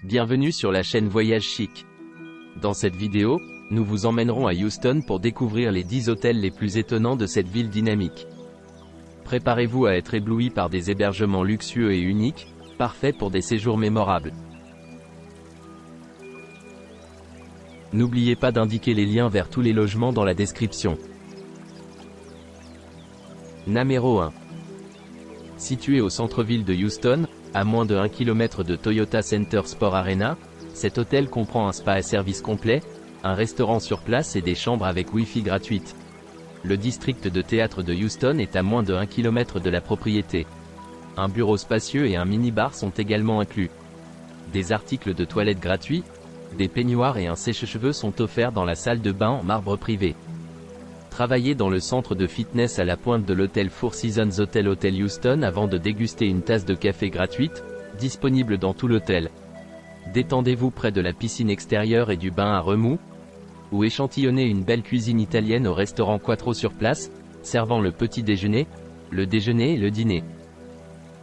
Bienvenue sur la chaîne Voyage Chic. Dans cette vidéo, nous vous emmènerons à Houston pour découvrir les 10 hôtels les plus étonnants de cette ville dynamique. Préparez-vous à être ébloui par des hébergements luxueux et uniques, parfaits pour des séjours mémorables. N'oubliez pas d'indiquer les liens vers tous les logements dans la description. Numéro 1. Situé au centre-ville de Houston, à moins de 1 km de Toyota Center Sport Arena, cet hôtel comprend un spa et service complet, un restaurant sur place et des chambres avec Wi-Fi gratuite. Le district de théâtre de Houston est à moins de 1 km de la propriété. Un bureau spacieux et un mini-bar sont également inclus. Des articles de toilette gratuits, des peignoirs et un sèche-cheveux sont offerts dans la salle de bain en marbre privé. Travaillez dans le centre de fitness à la pointe de l'hôtel Four Seasons Hotel Houston avant de déguster une tasse de café gratuite, disponible dans tout l'hôtel. Détendez-vous près de la piscine extérieure et du bain à remous, ou échantillonnez une belle cuisine italienne au restaurant Quattro sur place, servant le petit déjeuner, le déjeuner et le dîner.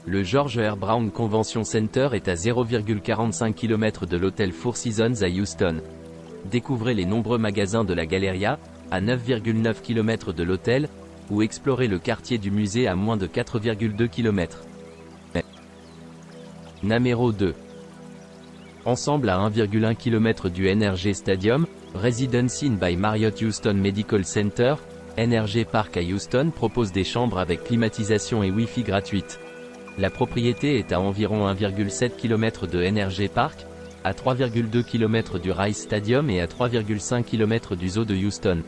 Le George R. Brown Convention Center est à 0,45 km de l'hôtel Four Seasons à Houston. Découvrez les nombreux magasins de la Galleria, à 9,9 km de l'hôtel, ou explorez le quartier du musée à moins de 4,2 km. Numéro 2. Ensemble à 1,1 km du NRG Stadium, Residence Inn by Marriott Houston Medical Center, NRG Park à Houston propose des chambres avec climatisation et Wi-Fi gratuite. La propriété est à environ 1,7 km de NRG Park, à 3,2 km du Rice Stadium et à 3,5 km du zoo de Houston.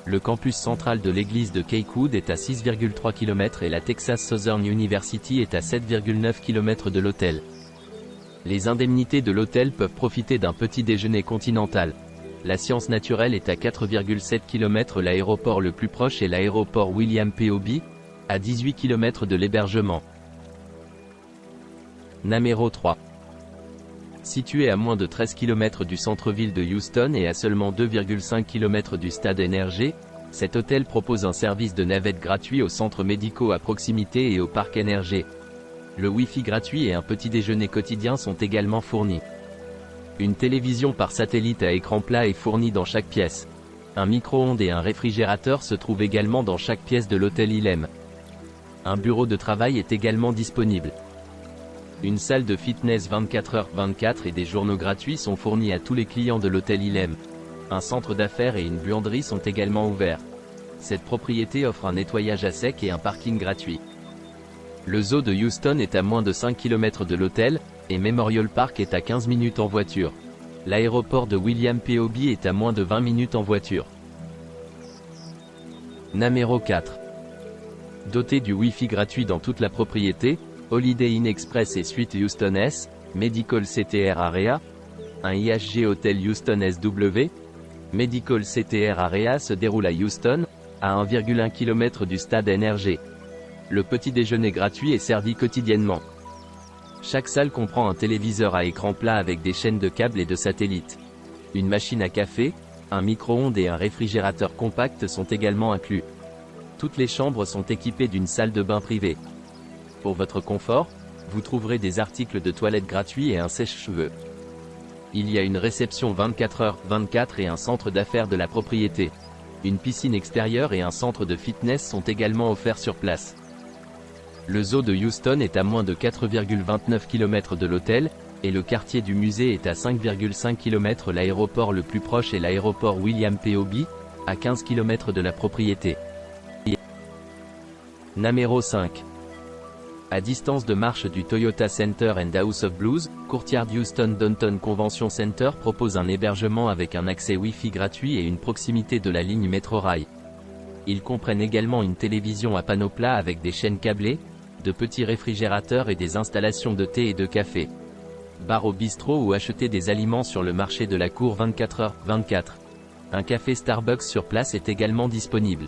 Le campus central de l'église de Cakewood est à 6,3 km et la Texas Southern University est à 7,9 km de l'hôtel. Les indemnités de l'hôtel peuvent profiter d'un petit déjeuner continental. La science naturelle est à 4,7 km. L'aéroport le plus proche est l'aéroport William P. Hobby, à 18 km de l'hébergement. Numéro 3. Situé à moins de 13 km du centre-ville de Houston et à seulement 2,5 km du stade NRG, cet hôtel propose un service de navette gratuit aux centres médicaux à proximité et au parc NRG. Le Wi-Fi gratuit et un petit déjeuner quotidien sont également fournis. Une télévision par satellite à écran plat est fournie dans chaque pièce. Un micro-ondes et un réfrigérateur se trouvent également dans chaque pièce de l'hôtel Ilem. Un bureau de travail est également disponible. Une salle de fitness 24h/24 et des journaux gratuits sont fournis à tous les clients de l'hôtel Ilem. Un centre d'affaires et une buanderie sont également ouverts. Cette propriété offre un nettoyage à sec et un parking gratuit. Le zoo de Houston est à moins de 5 km de l'hôtel, et Memorial Park est à 15 minutes en voiture. L'aéroport de William P. Hobby est à moins de 20 minutes en voiture. Numéro 4. Doté du Wi-Fi gratuit dans toute la propriété, Holiday Inn Express et Suite Houston S, Medical CTR Area, un IHG Hotel Houston SW, Medical CTR Area se déroule à Houston, à 1,1 km du stade NRG. Le petit déjeuner gratuit est servi quotidiennement. Chaque salle comprend un téléviseur à écran plat avec des chaînes de câbles et de satellites. Une machine à café, un micro-ondes et un réfrigérateur compact sont également inclus. Toutes les chambres sont équipées d'une salle de bain privée. Pour votre confort, vous trouverez des articles de toilette gratuits et un sèche-cheveux. Il y a une réception 24h/24 et un centre d'affaires de la propriété. Une piscine extérieure et un centre de fitness sont également offerts sur place. Le zoo de Houston est à moins de 4,29 km de l'hôtel, et le quartier du musée est à 5,5 km. L'aéroport le plus proche est l'aéroport William P. Hobby, à 15 km de la propriété. Numéro 5. À distance de marche du Toyota Center and House of Blues, Courtyard Houston Downtown Convention Center propose un hébergement avec un accès Wi-Fi gratuit et une proximité de la ligne Metrorail. Ils comprennent également une télévision à panneau plat avec des chaînes câblées, de petits réfrigérateurs et des installations de thé et de café. Bar au bistrot ou acheter des aliments sur le marché de la cour 24h/24. Un café Starbucks sur place est également disponible.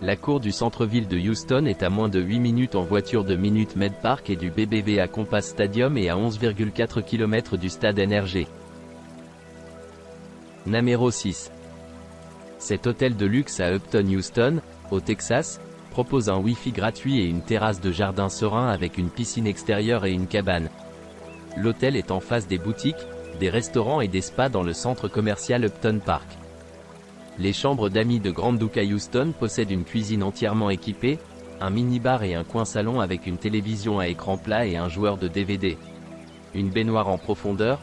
La cour du centre-ville de Houston est à moins de 8 minutes en voiture de Minute Maid Park et du BBVA Compass Stadium et à 11,4 km du stade NRG. Numéro 6. Cet hôtel de luxe à Upton Houston, au Texas, propose un Wi-Fi gratuit et une terrasse de jardin serein avec une piscine extérieure et une cabane. L'hôtel est en face des boutiques, des restaurants et des spas dans le centre commercial Upton Park. Les chambres d'amis de Grand Duke Houston possèdent une cuisine entièrement équipée, un mini-bar et un coin salon avec une télévision à écran plat et un joueur de DVD. Une baignoire en profondeur,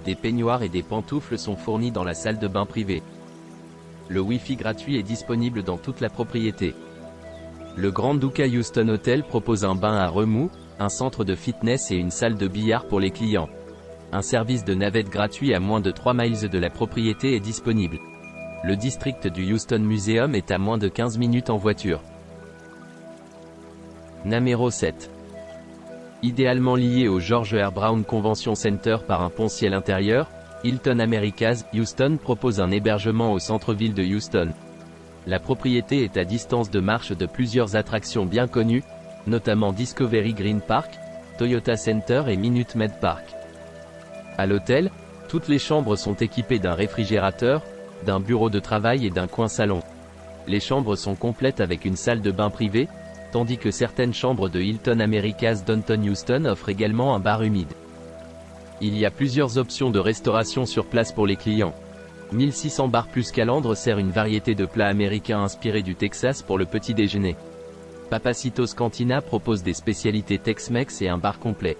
des peignoirs et des pantoufles sont fournis dans la salle de bain privée. Le Wi-Fi gratuit est disponible dans toute la propriété. Le Grand Duke Houston Hotel propose un bain à remous, un centre de fitness et une salle de billard pour les clients. Un service de navette gratuit à moins de 3 miles de la propriété est disponible. Le district du Houston Museum est à moins de 15 minutes en voiture. Numéro 7. Idéalement lié au George R. Brown Convention Center par un pont-ciel intérieur, Hilton Americas, Houston propose un hébergement au centre-ville de Houston. La propriété est à distance de marche de plusieurs attractions bien connues, notamment Discovery Green Park, Toyota Center et Minute Maid Park. À l'hôtel, toutes les chambres sont équipées d'un réfrigérateur, d'un bureau de travail et d'un coin salon. Les chambres sont complètes avec une salle de bain privée, tandis que certaines chambres de Hilton Americas Downtown Houston offrent également un bar humide. Il y a plusieurs options de restauration sur place pour les clients. 1600 bars plus Calandre sert une variété de plats américains inspirés du Texas pour le petit déjeuner. Papacitos Cantina propose des spécialités Tex-Mex et un bar complet.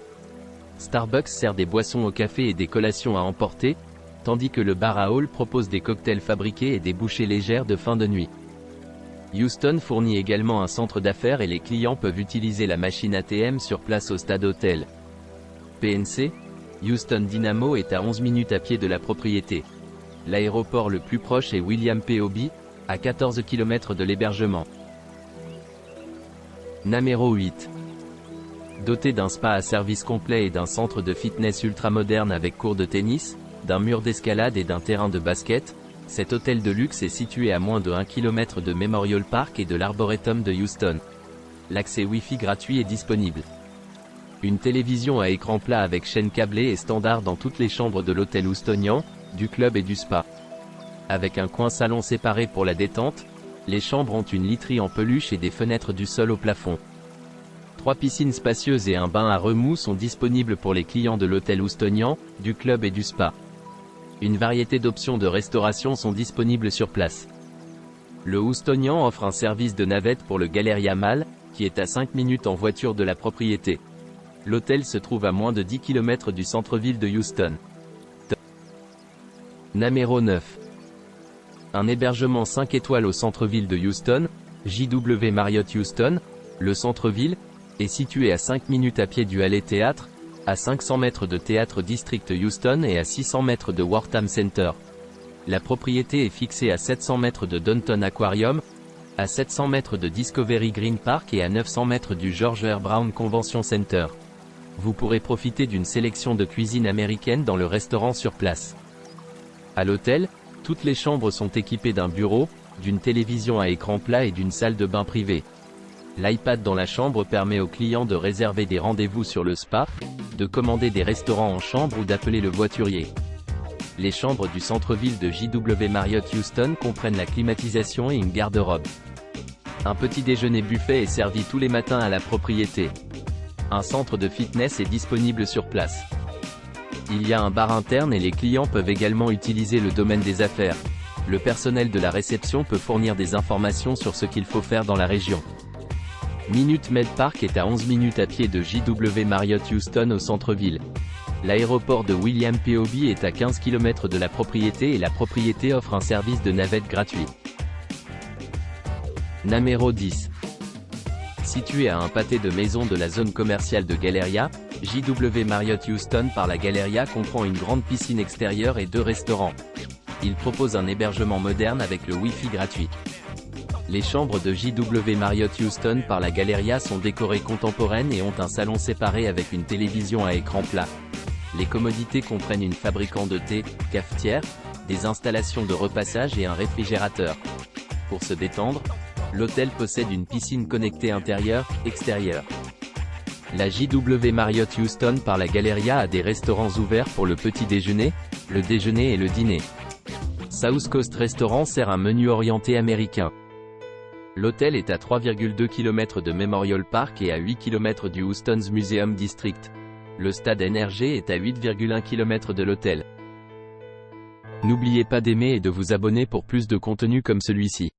Starbucks sert des boissons au café et des collations à emporter, tandis que le bar à Hall propose des cocktails fabriqués et des bouchées légères de fin de nuit. Houston fournit également un centre d'affaires et les clients peuvent utiliser la machine ATM sur place au stade hôtel. PNC, Houston Dynamo est à 11 minutes à pied de la propriété. L'aéroport le plus proche est William P. Hobby, à 14 km de l'hébergement. Numéro 8. Doté d'un spa à service complet et d'un centre de fitness ultramoderne avec court de tennis, d'un mur d'escalade et d'un terrain de basket, cet hôtel de luxe est situé à moins de 1 km de Memorial Park et de l'Arboretum de Houston. L'accès Wi-Fi gratuit est disponible. Une télévision à écran plat avec chaîne câblée est standard dans toutes les chambres de l'hôtel houstonian, du club et du spa. Avec un coin salon séparé pour la détente, les chambres ont une literie en peluche et des fenêtres du sol au plafond. 3 piscines spacieuses et un bain à remous sont disponibles pour les clients de l'hôtel houstonian, du club et du spa. Une variété d'options de restauration sont disponibles sur place. Le Houstonian offre un service de navette pour le Galleria Mall, qui est à 5 minutes en voiture de la propriété. L'hôtel se trouve à moins de 10 km du centre-ville de Houston. Numéro 9. Un hébergement 5 étoiles au centre-ville de Houston, JW Marriott Houston, le centre-ville, est situé à 5 minutes à pied du Halley Theatre, à 500 mètres de Théâtre District Houston et à 600 mètres de Wortham Center. La propriété est fixée à 700 mètres de Downtown Aquarium, à 700 mètres de Discovery Green Park et à 900 mètres du George R. Brown Convention Center. Vous pourrez profiter d'une sélection de cuisine américaine dans le restaurant sur place. À l'hôtel, toutes les chambres sont équipées d'un bureau, d'une télévision à écran plat et d'une salle de bain privée. L'iPad dans la chambre permet aux clients de réserver des rendez-vous sur le spa, de commander des restaurants en chambre ou d'appeler le voiturier. Les chambres du centre-ville de JW Marriott Houston comprennent la climatisation et une garde-robe. Un petit déjeuner buffet est servi tous les matins à la propriété. Un centre de fitness est disponible sur place. Il y a un bar interne et les clients peuvent également utiliser le domaine des affaires. Le personnel de la réception peut fournir des informations sur ce qu'il faut faire dans la région. Minute Maid Park est à 11 minutes à pied de JW Marriott Houston au centre-ville. L'aéroport de William P. Hobby est à 15 km de la propriété et la propriété offre un service de navette gratuit. Numéro 10. Situé à un pâté de maison de la zone commerciale de Galleria, JW Marriott Houston par la Galleria comprend une grande piscine extérieure et 2 restaurants. Il propose un hébergement moderne avec le Wi-Fi gratuit. Les chambres de JW Marriott Houston par la Galleria sont décorées contemporaines et ont un salon séparé avec une télévision à écran plat. Les commodités comprennent une fabricant de thé, cafetière, des installations de repassage et un réfrigérateur. Pour se détendre, l'hôtel possède une piscine connectée intérieure-extérieure. La JW Marriott Houston par la Galleria a des restaurants ouverts pour le petit déjeuner, le déjeuner et le dîner. South Coast Restaurant sert un menu orienté américain. L'hôtel est à 3,2 km de Memorial Park et à 8 km du Houston's Museum District. Le stade NRG est à 8,1 km de l'hôtel. N'oubliez pas d'aimer et de vous abonner pour plus de contenu comme celui-ci.